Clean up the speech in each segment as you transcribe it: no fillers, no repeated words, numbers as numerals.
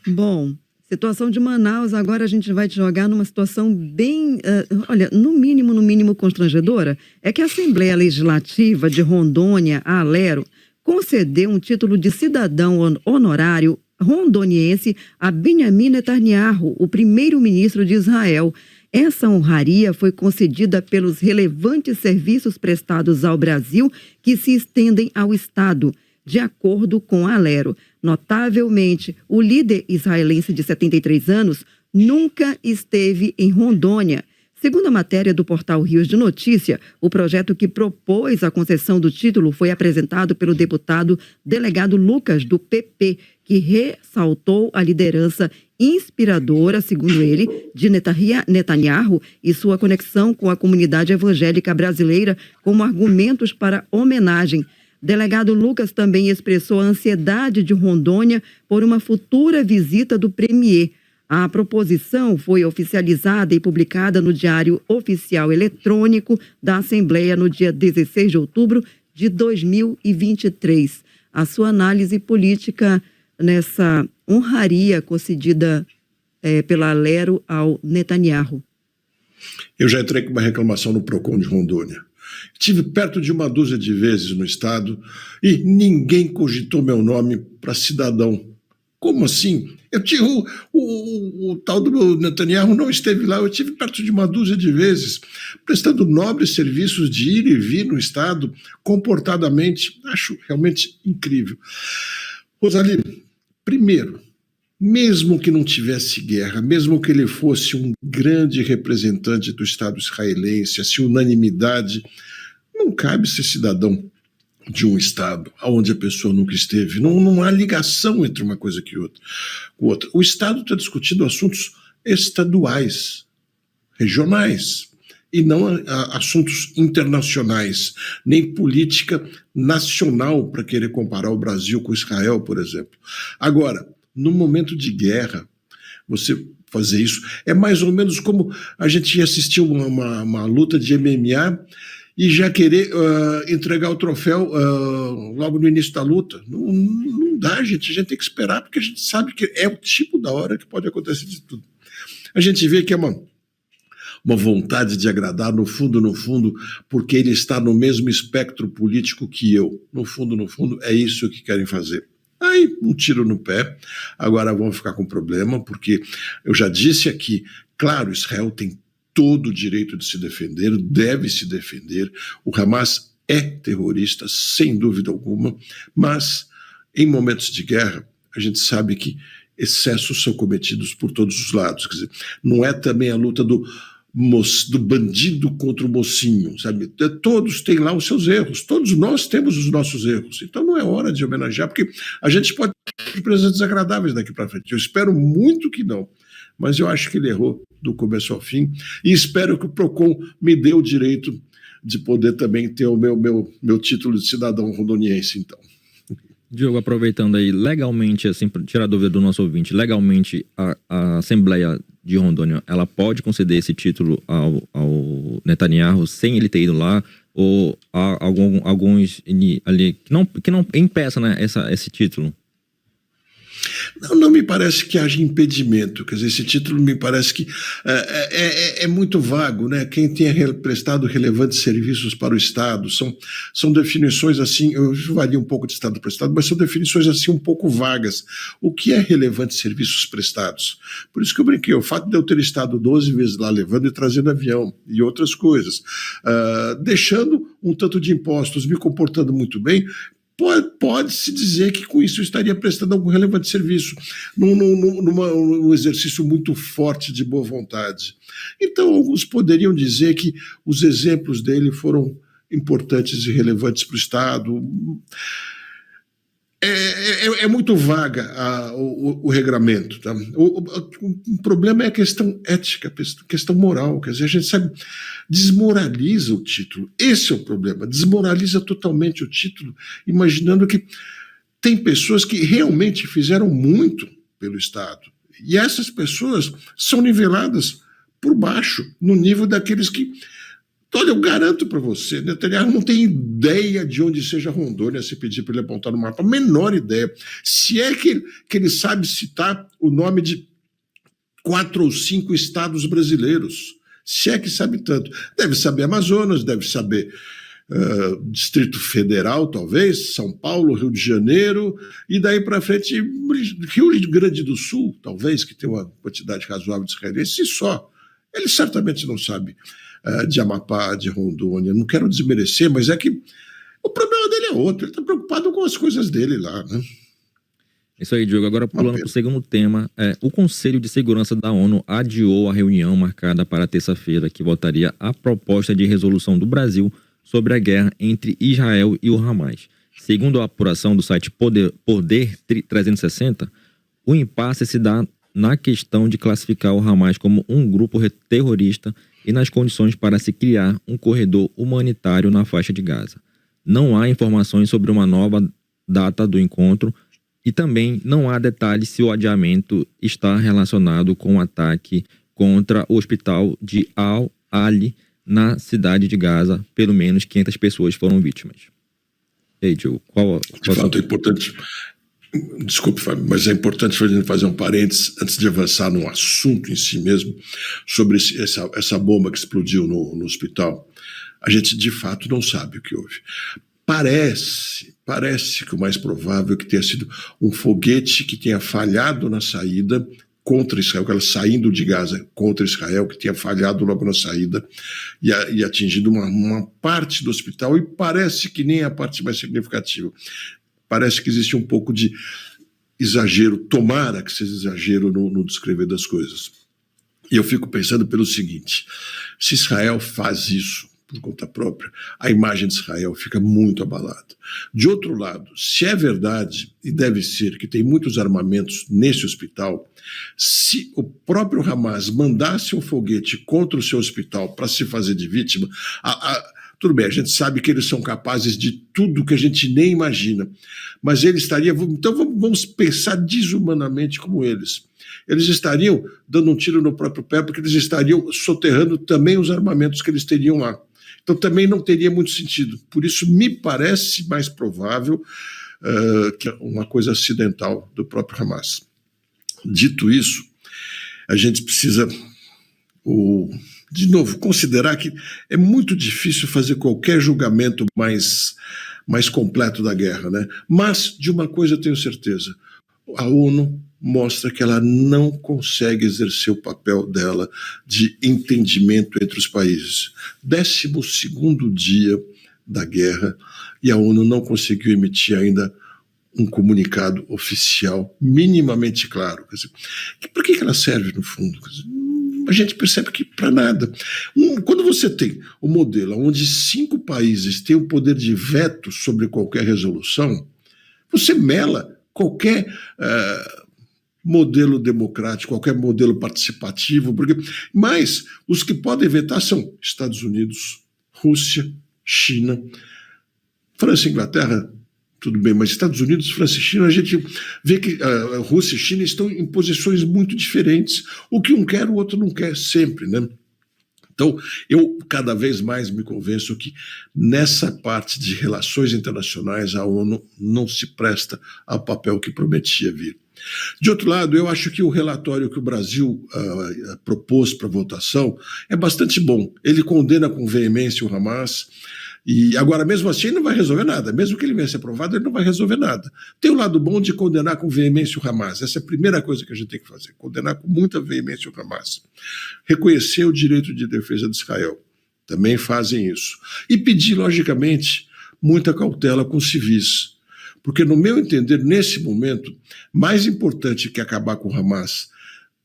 Bom, situação de Manaus, agora a gente vai te jogar numa situação bem, olha, no mínimo constrangedora. É que a Assembleia Legislativa de Rondônia, a Alero, concedeu um título de cidadão honorário rondoniense a Benjamin Netanyahu, o primeiro-ministro de Israel. Essa honraria foi concedida pelos relevantes serviços prestados ao Brasil que se estendem ao Estado, de acordo com a Alero. Notavelmente, o líder israelense de 73 anos nunca esteve em Rondônia. Segundo a matéria do portal Rios de Notícia, o projeto que propôs a concessão do título foi apresentado pelo deputado delegado Lucas, do PP, que ressaltou a liderança inspiradora, segundo ele, de Netanyahu e sua conexão com a comunidade evangélica brasileira como argumentos para homenagem. Delegado Lucas também expressou a ansiedade de Rondônia por uma futura visita do premier. A proposição foi oficializada e publicada no Diário Oficial Eletrônico da Assembleia no dia 16 de outubro de 2023. A sua análise política nessa honraria concedida pela Alero ao Netanyahu. Eu já entrei com uma reclamação no PROCON de Rondônia. Estive perto de uma dúzia de vezes no estado e ninguém cogitou meu nome para cidadão. Como assim? Eu tinha o tal do Netanyahu não esteve lá, eu estive perto de uma dúzia de vezes, prestando nobres serviços de ir e vir no estado, comportadamente. Acho realmente incrível. Rosalino, primeiro, mesmo que não tivesse guerra, mesmo que ele fosse um grande representante do Estado israelense, essa unanimidade, não cabe ser cidadão de um Estado onde a pessoa nunca esteve. Não há ligação entre uma coisa e outra. O Estado está discutindo assuntos estaduais, regionais, e não assuntos internacionais, nem política nacional para querer comparar o Brasil com Israel, por exemplo. Agora, no momento de guerra, você fazer isso é mais ou menos como a gente ia assistir uma luta de MMA e já querer entregar o troféu logo no início da luta. Não dá, gente. A gente tem que esperar, porque a gente sabe que é o tipo da hora que pode acontecer de tudo. A gente vê que é uma vontade de agradar, no fundo, porque ele está no mesmo espectro político que eu. No fundo, é isso que querem fazer. Aí, um tiro no pé. Agora vão ficar com problema, porque eu já disse aqui, claro, Israel tem todo o direito de se defender, deve se defender. O Hamas é terrorista, sem dúvida alguma, mas em momentos de guerra, a gente sabe que excessos são cometidos por todos os lados. Quer dizer, não é também a luta do bandido contra o mocinho, sabe? Todos têm lá os seus erros, todos nós temos os nossos erros, então não é hora de homenagear, porque a gente pode ter surpresas desagradáveis daqui para frente. Eu espero muito que não, mas eu acho que ele errou do começo ao fim, e espero que o PROCON me dê o direito de poder também ter o meu título de cidadão rondoniense, então. Diogo, aproveitando aí, legalmente, assim, para tirar a dúvida do nosso ouvinte, legalmente a Assembleia de Rondônia, ela pode conceder esse título ao Netanyahu sem ele ter ido lá, ou há alguns ali que não impeça, né, esse título? Não me parece que haja impedimento. Quer dizer, esse título me parece que é muito vago, né? Quem tenha prestado relevantes serviços para o Estado, são definições assim, eu varia um pouco de Estado para Estado, mas são definições assim um pouco vagas. O que é relevantes serviços prestados? Por isso que eu brinquei, o fato de eu ter estado 12 vezes lá levando e trazendo avião e outras coisas, deixando um tanto de impostos, me comportando muito bem, pode-se dizer que com isso eu estaria prestando algum relevante serviço, num exercício muito forte de boa vontade. Então, alguns poderiam dizer que os exemplos dele foram importantes e relevantes para o Estado. É muito vaga o regramento. Tá? O problema é a questão ética, a questão moral. Quer dizer, a gente sabe, desmoraliza o título. Esse é o problema. Desmoraliza totalmente o título, imaginando que tem pessoas que realmente fizeram muito pelo Estado. E essas pessoas são niveladas por baixo, no nível daqueles que Olha, eu garanto para você, Netanyahu não tem ideia de onde seja Rondônia se pedir para ele apontar no mapa, a menor ideia. Se é que ele sabe citar o nome de 4 ou 5 estados brasileiros, se é que sabe tanto. Deve saber Amazonas, deve saber Distrito Federal, talvez, São Paulo, Rio de Janeiro, e daí para frente Rio Grande do Sul, talvez, que tem uma quantidade razoável de israelenses, e só. Ele certamente não sabe de Amapá, de Rondônia. Não quero desmerecer, mas é que o problema dele é outro. Ele está preocupado com as coisas dele lá, né? Isso aí, Diogo. Agora, pulando para o segundo tema, o Conselho de Segurança da ONU adiou a reunião marcada para terça-feira, que votaria a proposta de resolução do Brasil sobre a guerra entre Israel e o Hamas. Segundo a apuração do site Poder 360, o impasse se dá na questão de classificar o Hamas como um grupo terrorista e nas condições para se criar um corredor humanitário na faixa de Gaza. Não há informações sobre uma nova data do encontro e também não há detalhes se o adiamento está relacionado com o ataque contra o hospital de Al-Ali na cidade de Gaza. Pelo menos 500 pessoas foram vítimas. Ei, Diogo, qual de fato, é importante. Desculpe, Fábio, mas é importante a gente fazer um parênteses antes de avançar no assunto em si mesmo, sobre essa bomba que explodiu no hospital. A gente, de fato, não sabe o que houve. Parece que o mais provável é que tenha sido um foguete que tenha falhado na saída contra Israel, ela saindo de Gaza contra Israel, que tinha falhado logo na saída e atingido uma parte do hospital, e parece que nem a parte mais significativa. Parece que existe um pouco de exagero, tomara que seja exagero no descrever das coisas. E eu fico pensando pelo seguinte: se Israel faz isso por conta própria, a imagem de Israel fica muito abalada. De outro lado, se é verdade, e deve ser, que tem muitos armamentos nesse hospital, se o próprio Hamas mandasse um foguete contra o seu hospital para se fazer de vítima, tudo bem, a gente sabe que eles são capazes de tudo que a gente nem imagina, mas ele estaria, então vamos pensar desumanamente como eles. Eles estariam dando um tiro no próprio pé, porque eles estariam soterrando também os armamentos que eles teriam lá. Então também não teria muito sentido. Por isso me parece mais provável que é uma coisa acidental do próprio Hamas. Dito isso, a gente precisa, de novo, considerar que é muito difícil fazer qualquer julgamento mais completo da guerra, né? Mas de uma coisa eu tenho certeza: a ONU mostra que ela não consegue exercer o papel dela de entendimento entre os países. 12º dia da guerra e a ONU não conseguiu emitir ainda um comunicado oficial minimamente claro. Quer dizer, para que ela serve no fundo? Quer dizer, a gente percebe que para nada. Quando você tem um modelo onde 5 países têm o poder de veto sobre qualquer resolução, você mela qualquer modelo democrático, qualquer modelo participativo, mas os que podem vetar são Estados Unidos, Rússia, China, França e Inglaterra, tudo bem, mas Estados Unidos, França e China, a gente vê que a Rússia e China estão em posições muito diferentes. O que um quer, o outro não quer sempre, né? Então, eu cada vez mais me convenço que nessa parte de relações internacionais a ONU não se presta ao papel que prometia vir. De outro lado, eu acho que o relatório que o Brasil propôs para votação é bastante bom. Ele condena com veemência o Hamas, e agora mesmo assim ele não vai resolver nada. Mesmo que ele venha ser aprovado, ele não vai resolver nada. Tem o lado bom de condenar com veemência o Hamas. Essa é a primeira coisa que a gente tem que fazer, condenar com muita veemência o Hamas. Reconhecer o direito de defesa de Israel. Também fazem isso. E pedir, logicamente, muita cautela com os civis. Porque, no meu entender, nesse momento, mais importante que acabar com o Hamas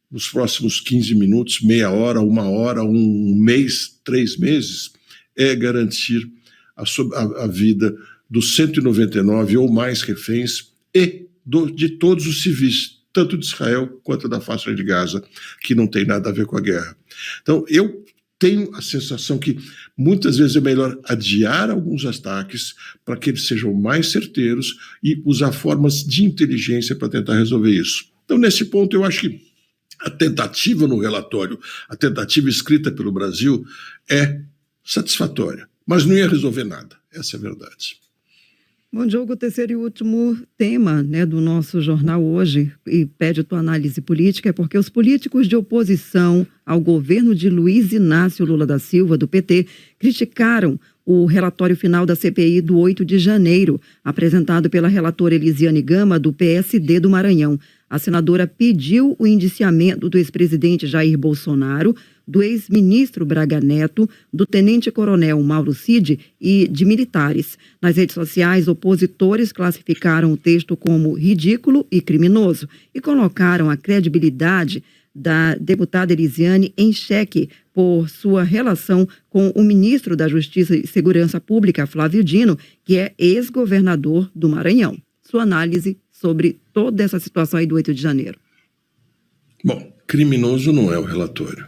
nos próximos 15 minutos, meia hora, 1 hora, 1 mês, 3 meses, é garantir a vida dos 199 ou mais reféns e de todos os civis, tanto de Israel quanto da faixa de Gaza, que não tem nada a ver com a guerra. Então, eu tenho a sensação que muitas vezes é melhor adiar alguns ataques para que eles sejam mais certeiros e usar formas de inteligência para tentar resolver isso. Então, nesse ponto, eu acho que a tentativa no relatório, a tentativa escrita pelo Brasil é satisfatória, mas não ia resolver nada. Essa é a verdade. Bom, Diogo, o terceiro e último tema, né, do nosso jornal hoje, e pede a tua análise política, é porque os políticos de oposição ao governo de Luiz Inácio Lula da Silva, do PT, criticaram o relatório final da CPI do 8 de janeiro, apresentado pela relatora Elisiane Gama, do PSD do Maranhão. A senadora pediu o indiciamento do ex-presidente Jair Bolsonaro, do ex-ministro Braga Neto, do tenente-coronel Mauro Cid e de militares. Nas redes sociais, opositores classificaram o texto como ridículo e criminoso e colocaram a credibilidade da deputada Elisiane em xeque por sua relação com o ministro da Justiça e Segurança Pública, Flávio Dino, que é ex-governador do Maranhão. Sua análise sobre toda essa situação aí do 8 de janeiro. Bom, criminoso não é o relatório.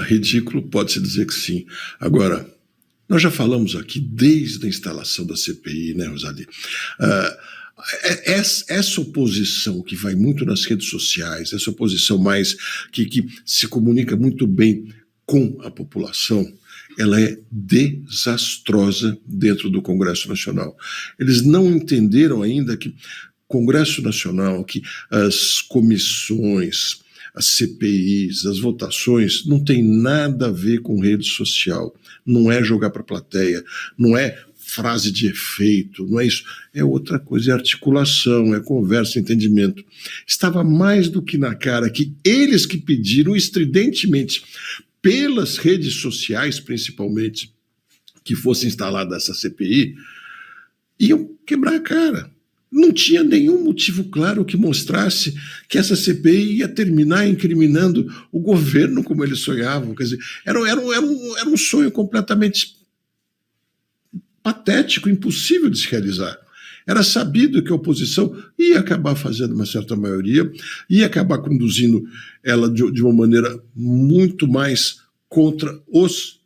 Ridículo pode-se dizer que sim. Agora, nós já falamos aqui desde a instalação da CPI, né, Rosalie? Essa oposição que vai muito nas redes sociais, essa oposição mais que se comunica muito bem com a população, ela é desastrosa dentro do Congresso Nacional. Eles não entenderam ainda que Congresso Nacional, que as comissões, as CPIs, as votações, não tem nada a ver com rede social, não é jogar para a plateia, não é frase de efeito, não é isso, é outra coisa, é articulação, é conversa, entendimento. Estava mais do que na cara que eles que pediram estridentemente, pelas redes sociais principalmente, que fosse instalada essa CPI, iam quebrar a cara. Não tinha nenhum motivo claro que mostrasse que essa CPI ia terminar incriminando o governo como eles sonhavam. Quer dizer, era um sonho completamente patético, impossível de se realizar. Era sabido que a oposição ia acabar fazendo uma certa maioria, ia acabar conduzindo ela de uma maneira muito mais contra os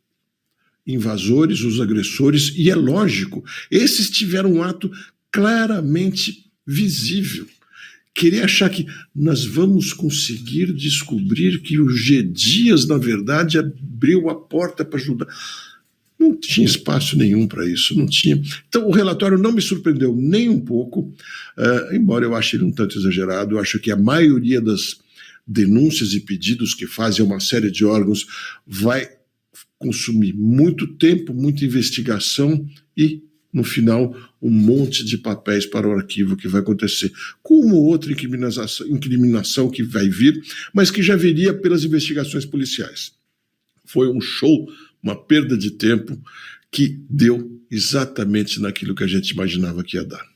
invasores, os agressores, e é lógico, esses tiveram um ato claramente visível. Querer achar que nós vamos conseguir descobrir que o G. Dias, na verdade, abriu a porta para ajudar. Não tinha espaço nenhum para isso, não tinha. Então, o relatório não me surpreendeu nem um pouco, embora eu ache ele um tanto exagerado. Eu acho que a maioria das denúncias e pedidos que fazem uma série de órgãos vai consumir muito tempo, muita investigação e, no final, um monte de papéis para o arquivo que vai acontecer, com uma ou outra incriminação que vai vir, mas que já viria pelas investigações policiais. Foi um show, uma perda de tempo que deu exatamente naquilo que a gente imaginava que ia dar.